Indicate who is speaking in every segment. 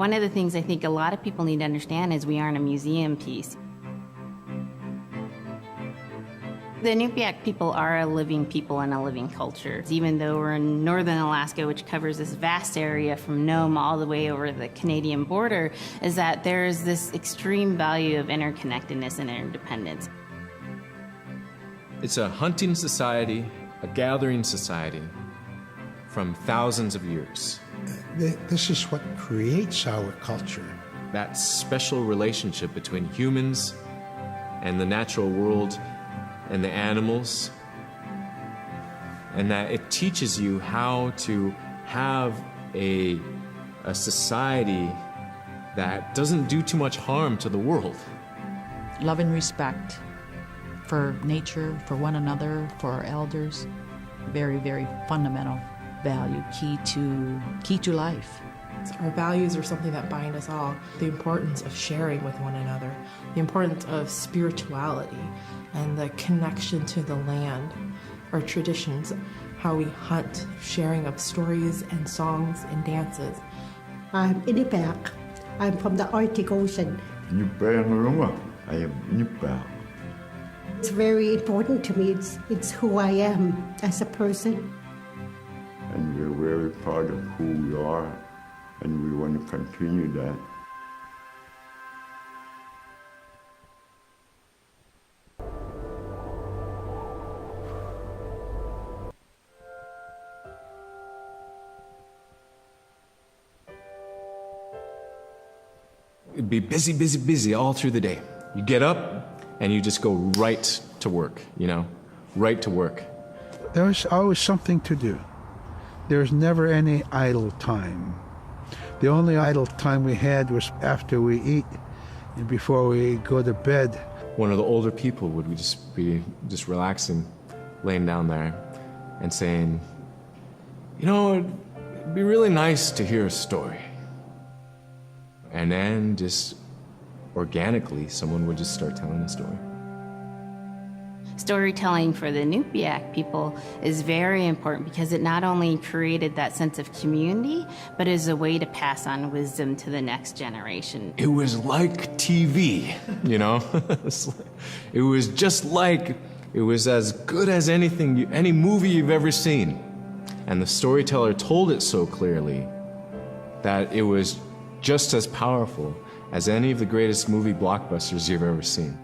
Speaker 1: One of the things I think a lot of people need to understand is we aren't a museum piece. The Inupiaq people are a living people and a living culture. Even though we're in northern Alaska, which covers this vast area from Nome all the way over the Canadian border, is that there's this extreme value of interconnectedness and interdependence.
Speaker 2: It's a hunting society, a gathering society from thousands of years.
Speaker 3: This is what creates our culture.
Speaker 2: That special relationship between humans and the natural world and the animals, and that it teaches you how to have a society that doesn't do too much harm to the world.
Speaker 4: Love and respect for nature, for one another, for our elders. Very, very fundamental value, key to life.
Speaker 5: Our values are something that bind us all. The importance of sharing with one another, the importance of spirituality, and the connection to the land, our traditions, how we hunt, sharing of stories and songs and dances.
Speaker 6: I'm Inupiaq. I'm from the Arctic Ocean.
Speaker 7: I am Inupiaq.
Speaker 6: It's very important to me. It's who I am as a person.
Speaker 7: And we're very proud of who we are, and we want to continue that.
Speaker 2: It'd be busy, busy, busy all through the day. You get up and you just go right to work, right to work.
Speaker 3: There was always something to do. There was never any idle time. The only idle time we had was after we eat and before we go to bed.
Speaker 2: One of the older people would be relaxing, laying down there and saying, it'd be really nice to hear a story. And then just organically, someone would just start telling a story.
Speaker 1: Storytelling for the Inupiaq people is very important because it not only created that sense of community, but is a way to pass on wisdom to the next generation.
Speaker 2: It was like TV, It was just like, it was as good as any movie you've ever seen. And the storyteller told it so clearly that it was just as powerful as any of the greatest movie blockbusters you've ever seen.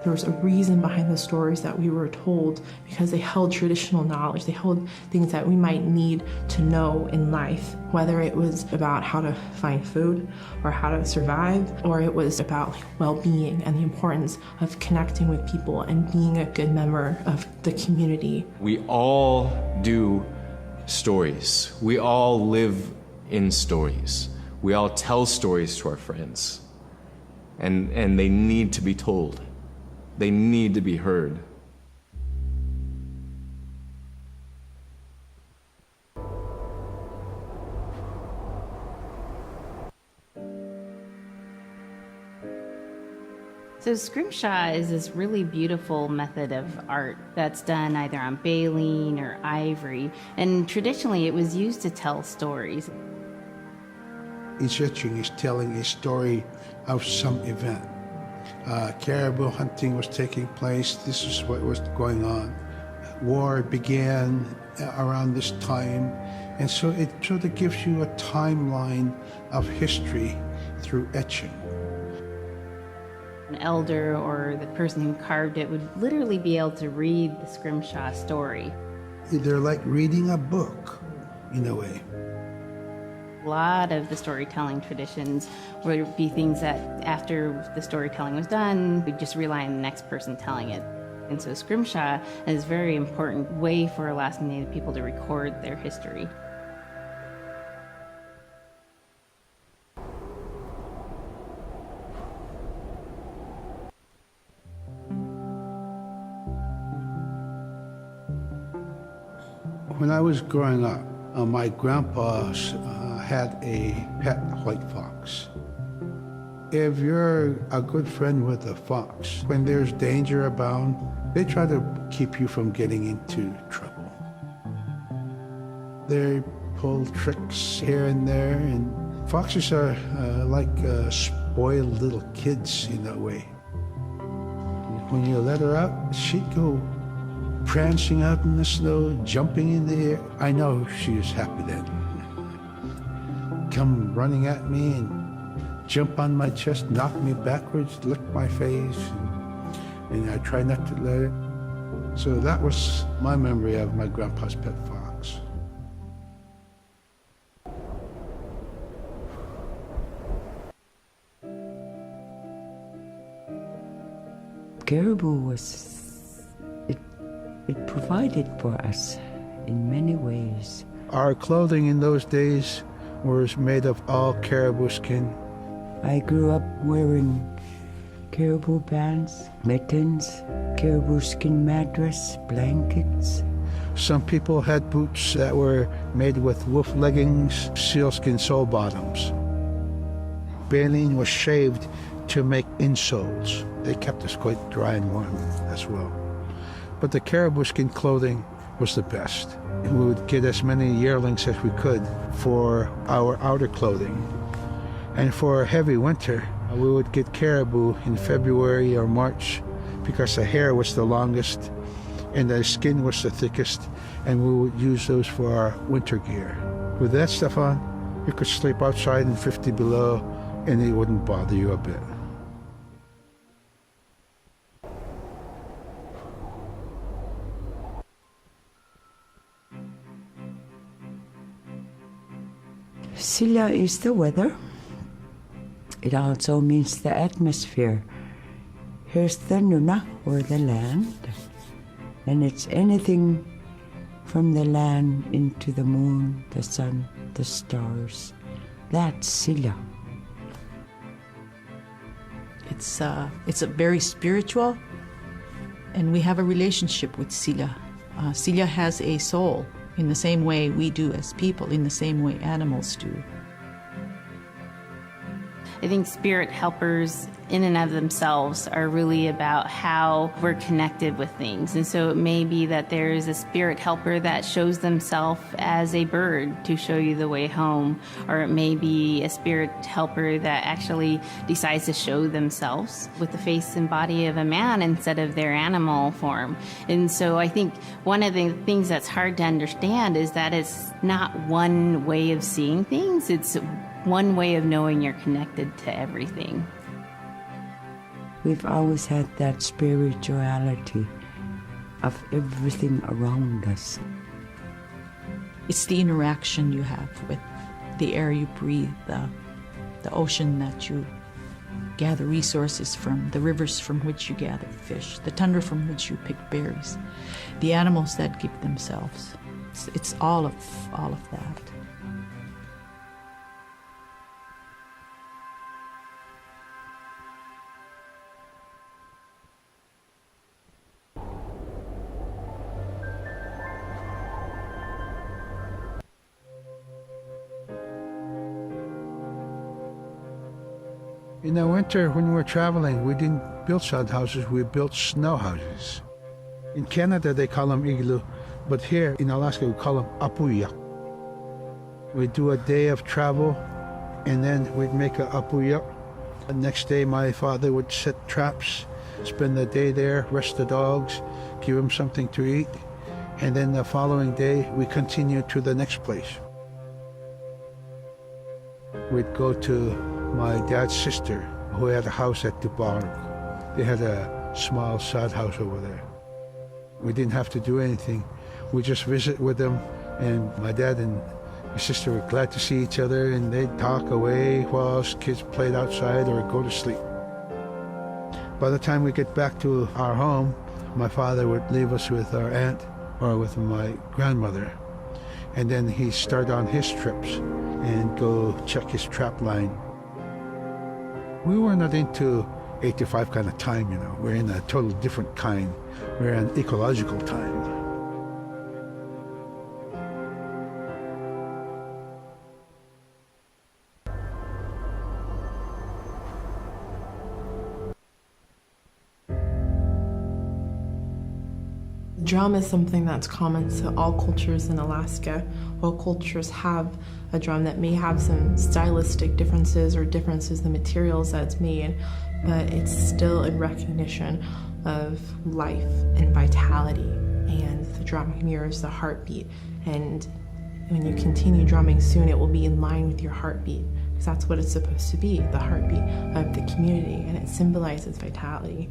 Speaker 5: There was a reason behind the stories that we were told because they held traditional knowledge. They held things that we might need to know in life, whether it was about how to find food or how to survive, or it was about well-being and the importance of connecting with people and being a good member of the community.
Speaker 2: We all do stories. We all live in stories. We all tell stories to our friends. And they need to be told. They need to be heard.
Speaker 1: So scrimshaw is this really beautiful method of art that's done either on baleen or ivory, and traditionally it was used to tell stories.
Speaker 3: Each etching is telling a story of some event. Caribou hunting was taking place. This is what was going on. War began around this time, and so it sort of gives you a timeline of history through etching.
Speaker 1: An elder or the person who carved it would literally be able to read the scrimshaw story.
Speaker 3: They're like reading a book, in a way.
Speaker 1: A lot of the storytelling traditions would be things that after the storytelling was done, we'd just rely on the next person telling it. And so scrimshaw is a very important way for Alaskan Native people to record their history.
Speaker 3: When I was growing up, my grandpa had a pet white fox. If you're a good friend with a fox, when there's danger abound, they try to keep you from getting into trouble. They pull tricks here and there. And foxes are like spoiled little kids in a way. When you let her out, she'd go prancing out in the snow, jumping in the air. I know she was happy then. Come running at me and jump on my chest, knock me backwards, lick my face, and I try not to let it. So that was my memory of my grandpa's pet fox.
Speaker 8: Caribou it provided for us in many ways.
Speaker 3: Our clothing in those days was made of all caribou skin.
Speaker 8: I grew up wearing caribou pants, mittens, caribou skin mattress, blankets.
Speaker 3: Some people had boots that were made with wolf leggings, sealskin sole bottoms. Baleen was shaved to make insoles. They kept us quite dry and warm as well. But the caribou skin clothing was the best. We would get as many yearlings as we could for our outer clothing. And for a heavy winter, we would get caribou in February or March because the hair was the longest and the skin was the thickest, and we would use those for our winter gear. With that stuff on, you could sleep outside in 50 below and it wouldn't bother you a bit.
Speaker 8: Silla is the weather. It also means the atmosphere. Here's the Nuna, or the land. And it's anything from the land into the moon, the sun, the stars. That's Silla.
Speaker 4: It's a very spiritual, and we have a relationship with Silla. Silla has a soul in the same way we do as people, in the same way animals do.
Speaker 1: I think spirit helpers in and of themselves are really about how we're connected with things. And so it may be that there is a spirit helper that shows themselves as a bird to show you the way home, or it may be a spirit helper that actually decides to show themselves with the face and body of a man instead of their animal form. And so I think one of the things that's hard to understand is that it's not one way of seeing things, it's one way of knowing you're connected to everything.
Speaker 8: We've always had that spirituality of everything around us.
Speaker 4: It's the interaction you have with the air you breathe, the ocean that you gather resources from, the rivers from which you gather fish, the tundra from which you pick berries, the animals that give themselves. It's all of that.
Speaker 3: In the winter, when we were traveling, we didn't build sod houses, we built snow houses. In Canada, they call them igloo, but here in Alaska, we call them apuya. We'd do a day of travel, and then we'd make a apuya. The next day, my father would set traps, spend the day there, rest the dogs, give them something to eat, and then the following day, we continued to the next place. We'd go to my dad's sister, who had a house at Dubai. They had a small sod house over there. We didn't have to do anything. We just visit with them, and my dad and my sister were glad to see each other, and they'd talk away while us kids played outside or go to sleep. By the time we get back to our home, my father would leave us with our aunt or with my grandmother, and then he'd start on his trips and go check his trap line. We were not into 8 to 5 kind of time, you know. We're in a total different kind. We're in ecological time.
Speaker 5: Drum is something that's common to all cultures in Alaska. All cultures have a drum that may have some stylistic differences or differences in the materials that it's made, but it's still in recognition of life and vitality. And the drum mirrors the heartbeat. And when you continue drumming soon, it will be in line with your heartbeat, because that's what it's supposed to be, the heartbeat of the community, and it symbolizes vitality.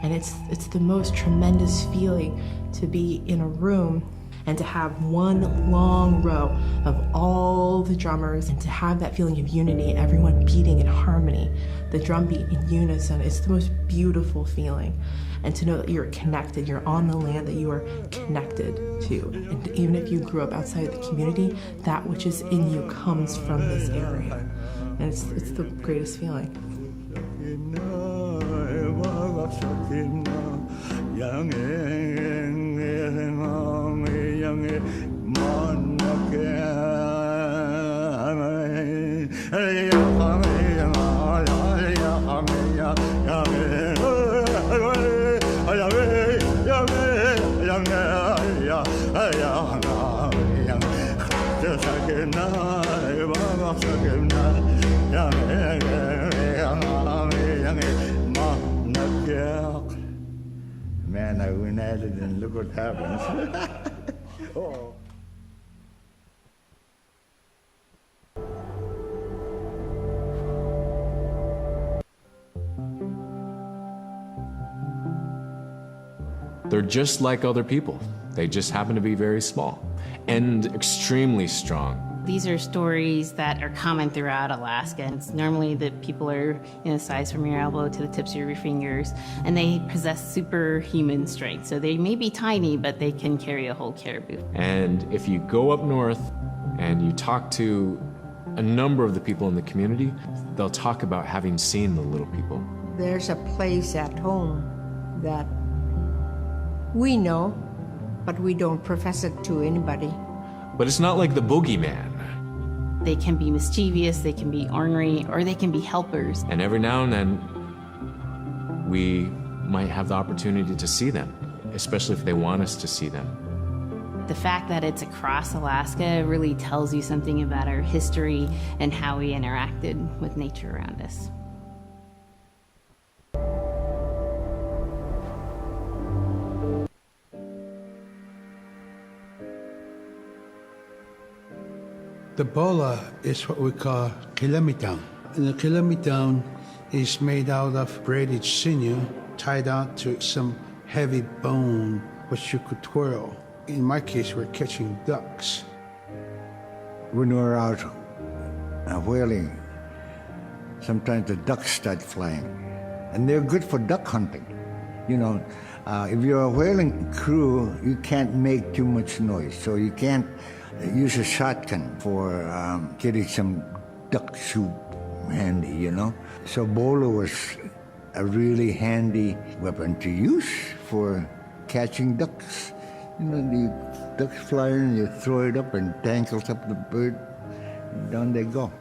Speaker 5: And it's the most tremendous feeling to be in a room and to have one long row of all the drummers and to have that feeling of unity, everyone beating in harmony, the drum beat in unison. It's the most beautiful feeling. And to know that you're connected, you're on the land that you are connected to. And even if you grew up outside of the community, that which is in you comes from this area. And it's the greatest feeling.
Speaker 9: Man, I went at it and look what happens. Oh.
Speaker 2: They're just like other people. They just happen to be very small and extremely strong.
Speaker 1: These are stories that are common throughout Alaska. It's normally that people are in a size from your elbow to the tips of your fingers, and they possess superhuman strength. So they may be tiny, but they can carry a whole caribou.
Speaker 2: And if you go up north and you talk to a number of the people in the community, they'll talk about having seen the little people.
Speaker 6: There's a place at home that we know, but we don't profess it to anybody.
Speaker 2: But it's not like the boogeyman.
Speaker 1: They can be mischievous, they can be ornery, or they can be helpers.
Speaker 2: And every now and then, we might have the opportunity to see them, especially if they want us to see them.
Speaker 1: The fact that it's across Alaska really tells you something about our history and how we interacted with nature around us.
Speaker 3: The bola is what we call kilamitang. And the kilamitang is made out of braided sinew tied on to some heavy bone which you could twirl. In my case, we're catching ducks.
Speaker 9: When we're out whaling, sometimes the ducks start flying. And they're good for duck hunting. You know, if you're a whaling crew, you can't make too much noise. So you can't use a shotgun for getting some duck soup handy, you know. So bola was a really handy weapon to use for catching ducks. You know, the ducks fly in, you throw it up and tangles up the bird, and down they go.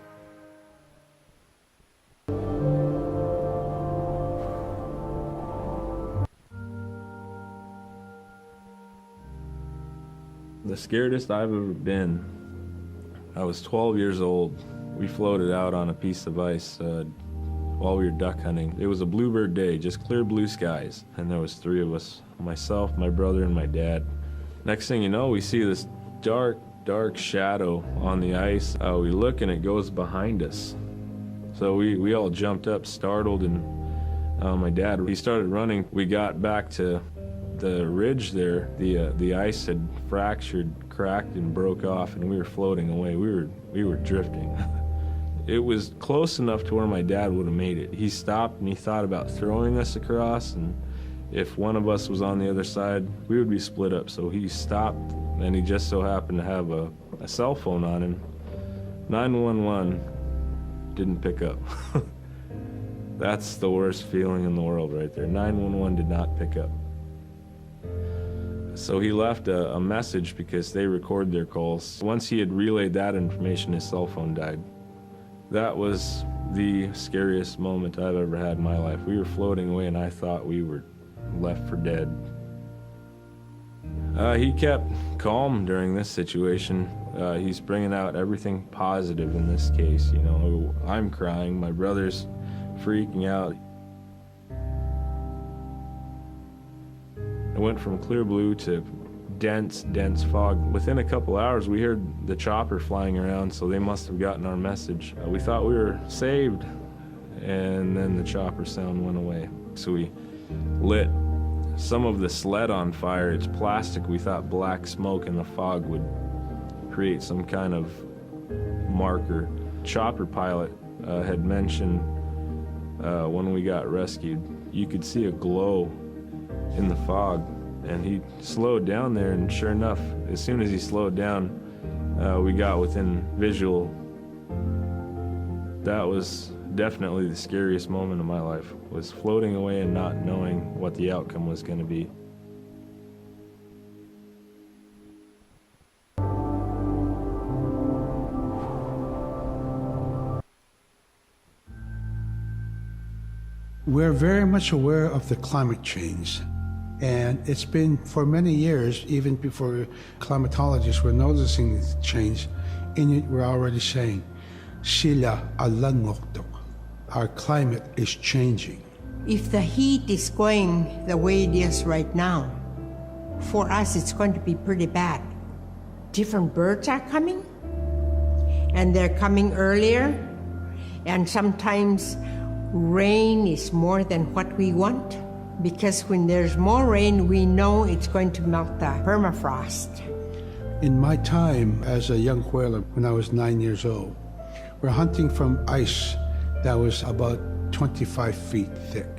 Speaker 10: The scaredest I've ever been, I was 12 years old. We floated out on a piece of ice while we were duck hunting. It was a bluebird day, just clear blue skies. And there was 3 of us, myself, my brother, and my dad. Next thing you know, we see this dark shadow on the ice. We look and it goes behind us. So we all jumped up, startled, and my dad, he started running. We got back to the ridge there. The ice had fractured, cracked, and broke off, and we were floating away. We were drifting. It was close enough to where my dad would have made it. He stopped and he thought about throwing us across, and if one of us was on the other side, we would be split up. So he stopped, and he just so happened to have a cell phone on him. 911 didn't pick up. That's the worst feeling in the world right there. 911 did not pick up. So he left a message because they record their calls. Once he had relayed that information, his cell phone died. That was the scariest moment I've ever had in my life. We were floating away and I thought we were left for dead. He kept calm during this situation. He's bringing out everything positive in this case. You know, I'm crying, my brother's freaking out. It went from clear blue to dense fog. Within a couple hours, we heard the chopper flying around, so they must have gotten our message. We thought we were saved, and then the chopper sound went away. So we lit some of the sled on fire. It's plastic. We thought black smoke in the fog would create some kind of marker. Chopper pilot had mentioned when we got rescued, you could see a glow in the fog, and he slowed down there, and sure enough, as soon as he slowed down, we got within visual. That was definitely the scariest moment of my life, was floating away and not knowing what the outcome was going to be.
Speaker 3: We're very much aware of the climate change. And it's been for many years, even before climatologists were noticing the change, Inuit were already saying, "Sila alangoktok." Our climate is changing.
Speaker 6: If the heat is going the way it is right now, for us it's going to be pretty bad. Different birds are coming, and they're coming earlier, and sometimes rain is more than what we want. Because when there's more rain, we know it's going to melt the permafrost.
Speaker 3: In my time as a young whaler, when I was 9 years old, we're hunting from ice that was about 25 feet thick.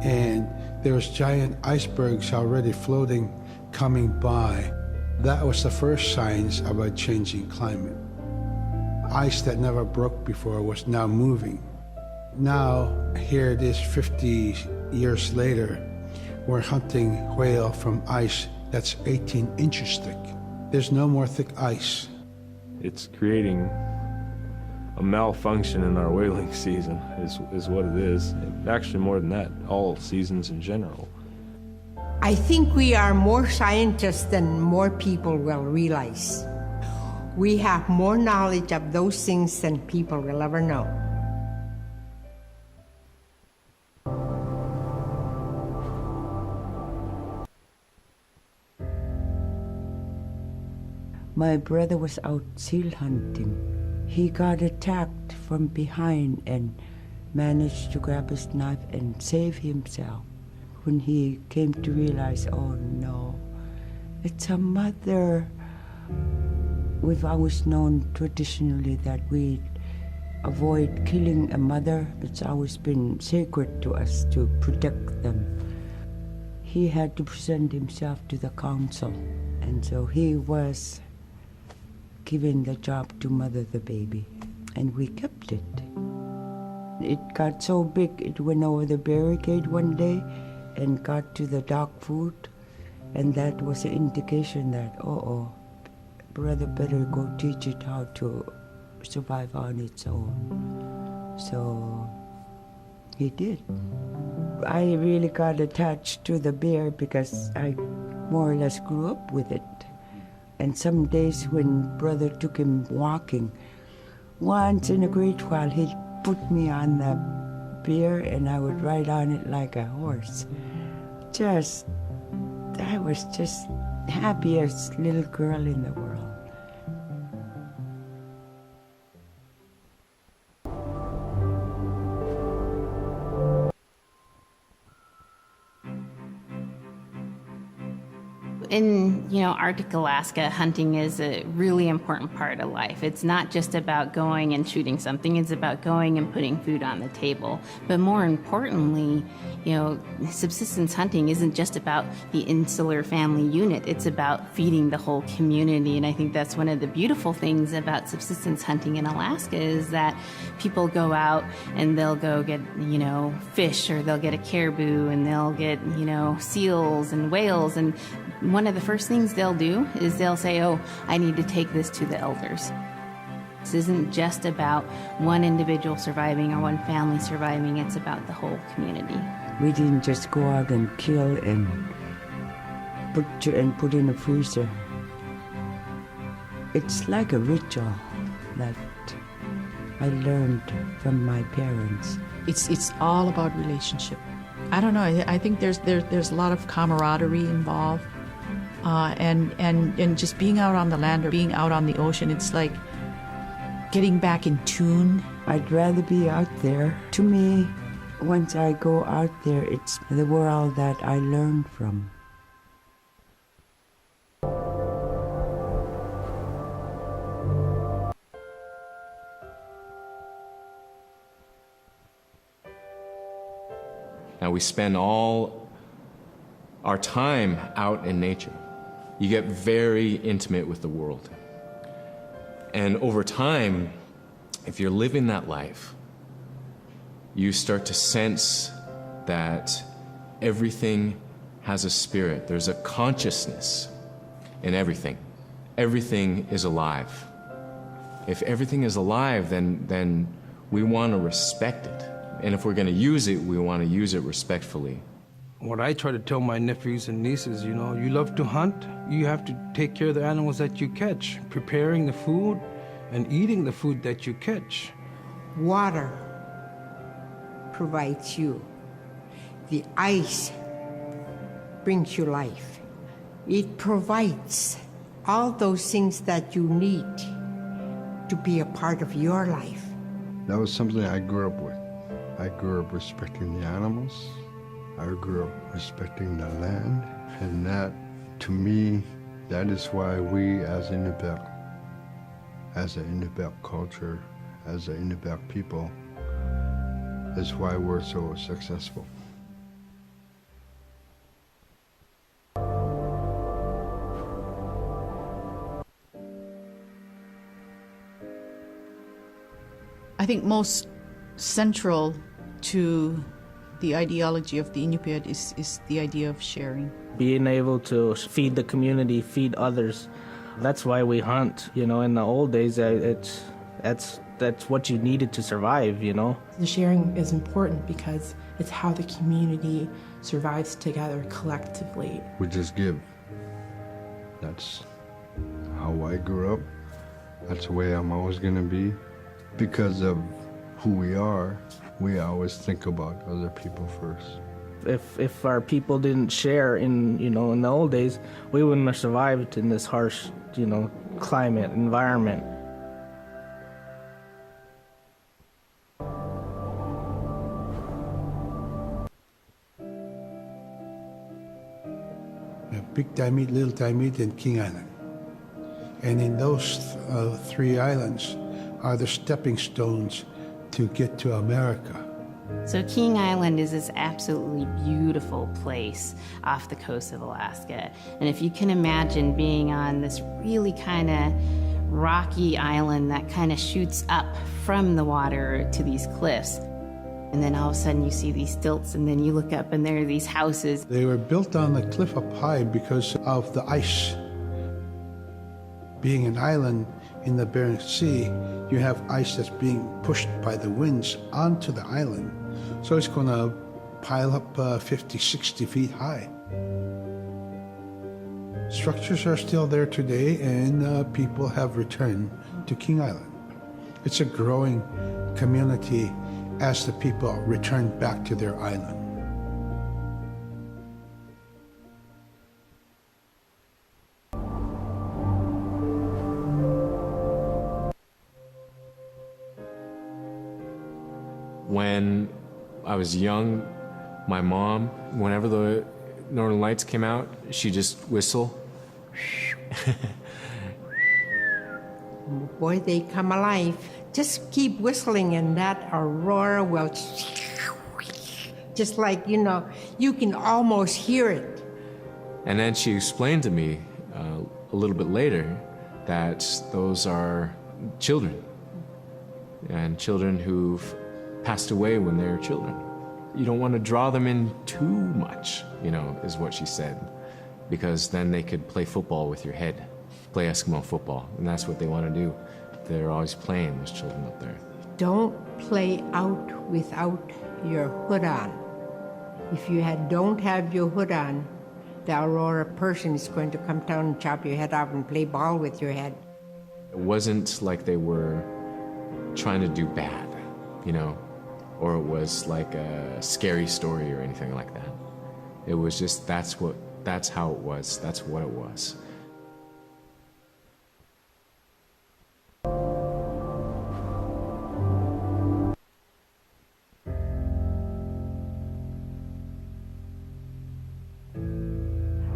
Speaker 3: And there was giant icebergs already floating, coming by. That was the first signs of a changing climate. Ice that never broke before was now moving. Now, here it is 50 years later, we're hunting whale from ice that's 18 inches thick. There's no more thick ice.
Speaker 10: It's creating a malfunction in our whaling season, is what it is. Actually, more than that, all seasons in general.
Speaker 6: I think we are more scientists than more people will realize. We have more knowledge of those things than people will ever know.
Speaker 8: My brother was out seal hunting. He got attacked from behind and managed to grab his knife and save himself. When he came to realize, oh no, it's a mother. We've always known traditionally that we avoid killing a mother. It's always been sacred to us to protect them. He had to present himself to the council, and so he was given the job to mother the baby, and we kept it. It got so big, it went over the barricade one day and got to the dog food, and that was an indication that, brother better go teach it how to survive on its own. So he did. I really got attached to the bear because I more or less grew up with it. And some days when brother took him walking, once in a great while he'd put me on the bear and I would ride on it like a horse. I was just happiest little girl in the world.
Speaker 1: In, Arctic Alaska, hunting is a really important part of life. It's not just about going and shooting something, it's about going and putting food on the table. But more importantly, subsistence hunting isn't just about the insular family unit, it's about feeding the whole community. And I think that's one of the beautiful things about subsistence hunting in Alaska is that people go out and they'll go get, fish, or they'll get a caribou, and they'll get, seals and whales, and one of the first things they'll do is they'll say, I need to take this to the elders. This isn't just about one individual surviving or one family surviving, it's about the whole community.
Speaker 8: We didn't just go out and kill and put in a freezer. It's like a ritual that I learned from my parents.
Speaker 4: It's all about relationship. I don't know. I think there's a lot of camaraderie involved, and just being out on the land or being out on the ocean. It's like getting back in tune.
Speaker 8: I'd rather be out there. To me, once I go out there, it's the world that I learn from.
Speaker 2: Now we spend all our time out in nature. You get very intimate with the world. And over time, if you're living that life, you start to sense that everything has a spirit. There's a consciousness in everything. Everything is alive. If everything is alive, then we want to respect it. And if we're going to use it, we want to use it respectfully.
Speaker 3: What I try to tell my nephews and nieces, you love to hunt, you have to take care of the animals that you catch, preparing the food and eating the food that you catch.
Speaker 6: Water provides you. The ice brings you life. It provides all those things that you need to be a part of your life.
Speaker 7: That was something I grew up with. I grew up respecting the animals. I grew up respecting the land. And that, to me, that is why we as Inupiaq, as an Inupiaq culture, as an Inupiaq people, is why we're so successful.
Speaker 4: I think most central to the ideology of the Inupiat is the idea of sharing.
Speaker 11: Being able to feed the community, feed others. That's why we hunt. In the old days, that's what you needed to survive,
Speaker 5: The sharing is important because it's how the community survives together collectively.
Speaker 7: We just give. That's how I grew up. That's the way I'm always going to be. Because of who we are, we always think about other people first.
Speaker 11: If our people didn't share in the old days, we wouldn't have survived in this harsh, climate, environment.
Speaker 3: Big Diamond, Little Diamond, and King Island. And in those three islands are the stepping stones to get to America.
Speaker 1: So King Island is this absolutely beautiful place off the coast of Alaska. And if you can imagine being on this really kind of rocky island that kind of shoots up from the water to these cliffs, and then all of a sudden you see these stilts, and then you look up and there are these houses.
Speaker 3: They were built on the cliff up high because of the ice. Being an island in the Bering Sea, you have ice that's being pushed by the winds onto the island. So it's going to pile up 50, 60 feet high. Structures are still there today, and people have returned to King Island. It's a growing community as the people return back to their island.
Speaker 2: When I was young, my mom, whenever the Northern Lights came out, she'd just whistle.
Speaker 6: Boy, they come alive. Just keep whistling and that aurora will just like, you can almost hear it.
Speaker 2: And then she explained to me a little bit later that those are children, and children who've passed away when they were children. You don't want to draw them in too much, is what she said, because then they could play football with your head, play Eskimo football, and that's what they want to do. They're always playing, those children up there.
Speaker 6: Don't play out without your hood on. If you don't have your hood on, the Aurora person is going to come down and chop your head off and play ball with your head.
Speaker 2: It wasn't like they were trying to do bad, you know, or it was like a scary story or anything like that. It was just, that's how it was. That's what it was.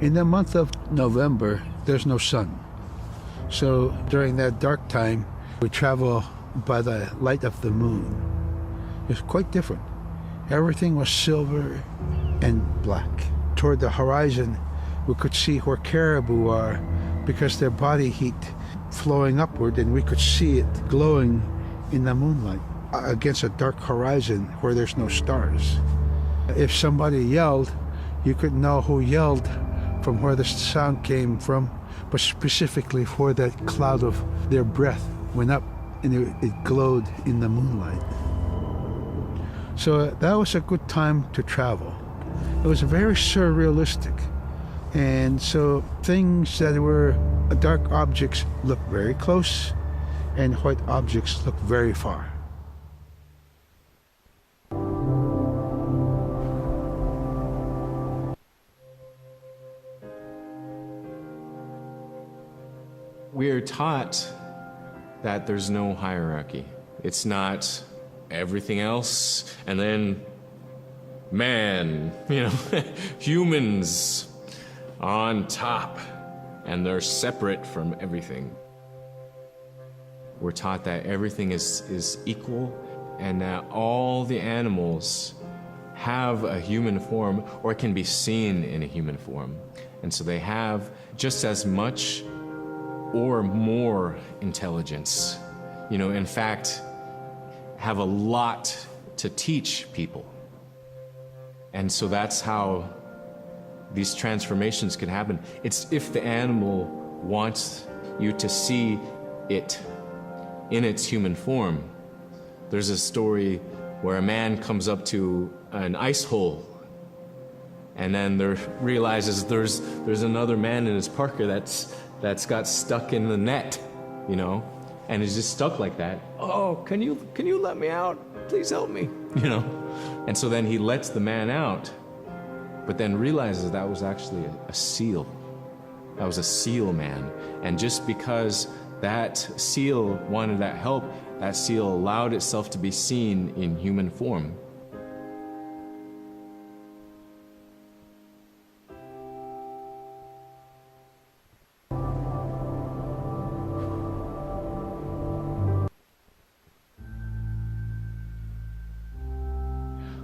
Speaker 3: In the month of November, there's no sun. So during that dark time, we travel by the light of the moon. It's quite different. Everything was silver and black. Toward the horizon, we could see where caribou are because their body heat flowing upward, and we could see it glowing in the moonlight against a dark horizon where there's no stars. If somebody yelled, you could know who yelled from where the sound came from, but specifically where that cloud of their breath went up and it glowed in the moonlight. So that was a good time to travel. It was very surrealistic. And so things that were dark objects look very close, and white objects look very far.
Speaker 2: We are taught that there's no hierarchy. It's not everything else and then man, you know, humans on top, and they're separate from everything. We're taught that everything is equal, and that all the animals have a human form or can be seen in a human form. And so they have just as much or more intelligence. You know, in fact, have a lot to teach people. And so that's how these transformations can happen. It's if the animal wants you to see it in its human form. There's a story where a man comes up to an ice hole, and then there realizes there's another man in his parka that's got stuck in the net, you know, and is just stuck like that. Oh, can you let me out? Please help me, you know. And so then he lets the man out, but then realizes that was actually a seal. That was a seal man. And just because that seal wanted that help, that seal allowed itself to be seen in human form.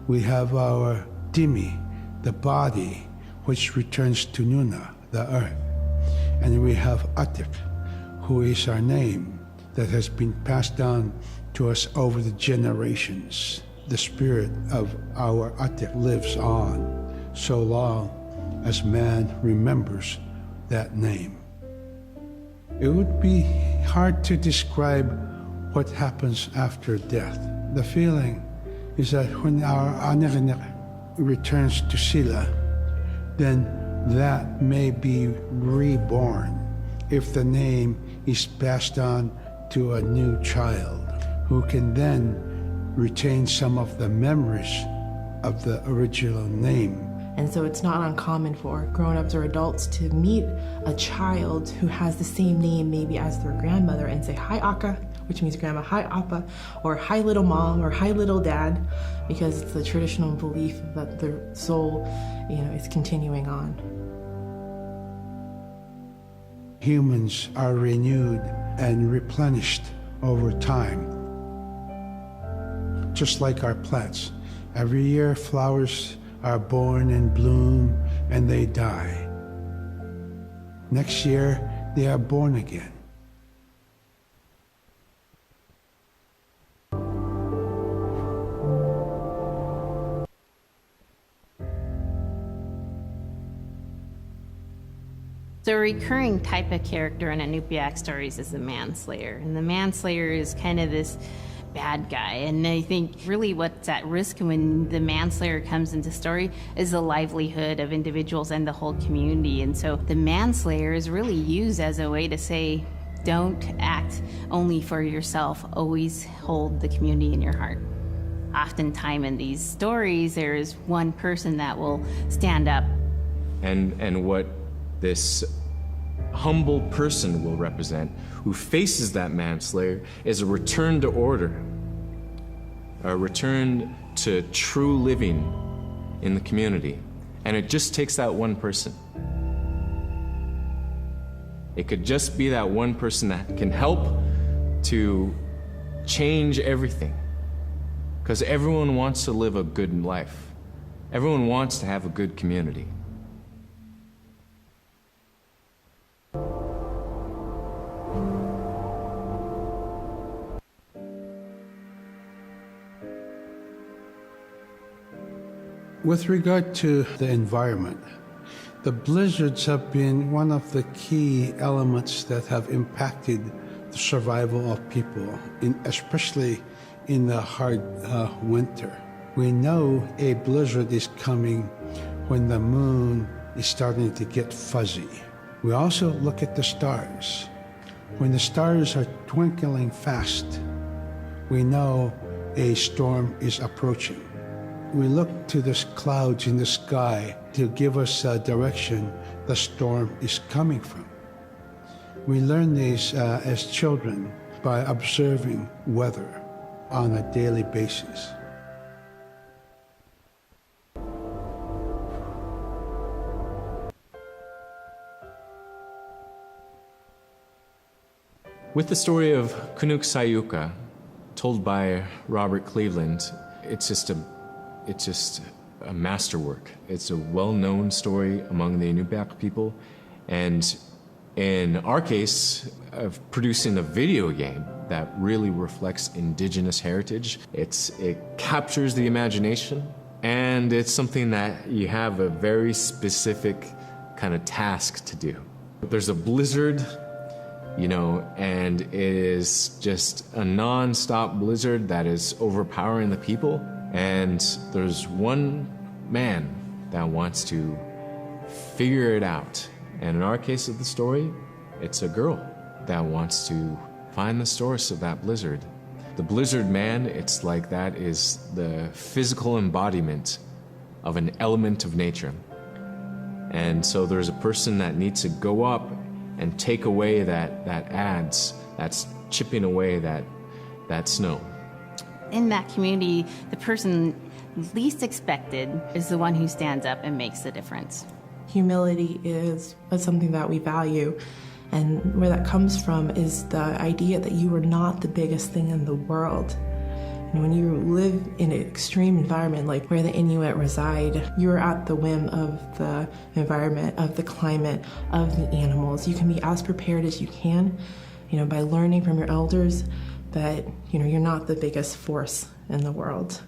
Speaker 3: We have our Dimi, the body, which returns to Nuna, the earth. And we have Atik, who is our name that has been passed down to us over the generations. The spirit of our Atik lives on so long as man remembers that name. It would be hard to describe what happens after death. The feeling is that when our anak returns to Sila, then that may be reborn if the name is passed on to a new child who can then retain some of the memories of the original name.
Speaker 5: And so it's not uncommon for grown-ups or adults to meet a child who has the same name maybe as their grandmother and say, "Hi, Akka," which means grandma, "Hi, Appa," or "Hi, little mom," or "Hi, little dad," because it's the traditional belief that the soul, is continuing on.
Speaker 3: Humans are renewed and replenished over time, just like our plants. Every year, flowers are born and bloom and they die. Next year, they are born again.
Speaker 1: So a recurring type of character in Inupiaq stories is the manslayer. And the manslayer is kind of this bad guy. And I think really what's at risk when the manslayer comes into story is the livelihood of individuals and the whole community. And so the manslayer is really used as a way to say, don't act only for yourself. Always hold the community in your heart. Oftentimes in these stories, there is one person that will stand up.
Speaker 2: And what this humble person will represent, who faces that manslayer, is a return to order, a return to true living in the community. And it just takes that one person. It could just be that one person that can help to change everything. Because everyone wants to live a good life. Everyone wants to have a good community.
Speaker 3: With regard to the environment, the blizzards have been one of the key elements that have impacted the survival of people, especially in the hard winter. We know a blizzard is coming when the moon is starting to get fuzzy. We also look at the stars. When the stars are twinkling fast, we know a storm is approaching. We look to the clouds in the sky to give us a direction the storm is coming from. We learn these as children by observing weather on a daily basis.
Speaker 2: With the story of Kunuk Sayuka, told by Robert Cleveland, it's just a masterwork. It's a well-known story among the Inupiaq people, and in our case, of producing a video game that really reflects indigenous heritage. It captures the imagination, and it's something that you have a very specific kind of task to do. There's a blizzard, and it is just a non-stop blizzard that is overpowering the people. And there's one man that wants to figure it out. And in our case of the story, it's a girl that wants to find the source of that blizzard. The blizzard man, it's like that is the physical embodiment of an element of nature. And so there's a person that needs to go up and take away that's chipping away that snow.
Speaker 1: In that community, the person least expected is the one who stands up and makes the difference.
Speaker 5: Humility is something that we value, and where that comes from is the idea that you are not the biggest thing in the world. And when you live in an extreme environment like where the Inuit reside, you're at the whim of the environment, of the climate, of the animals. You can be as prepared as you can, by learning from your elders, but you're not the biggest force in the world.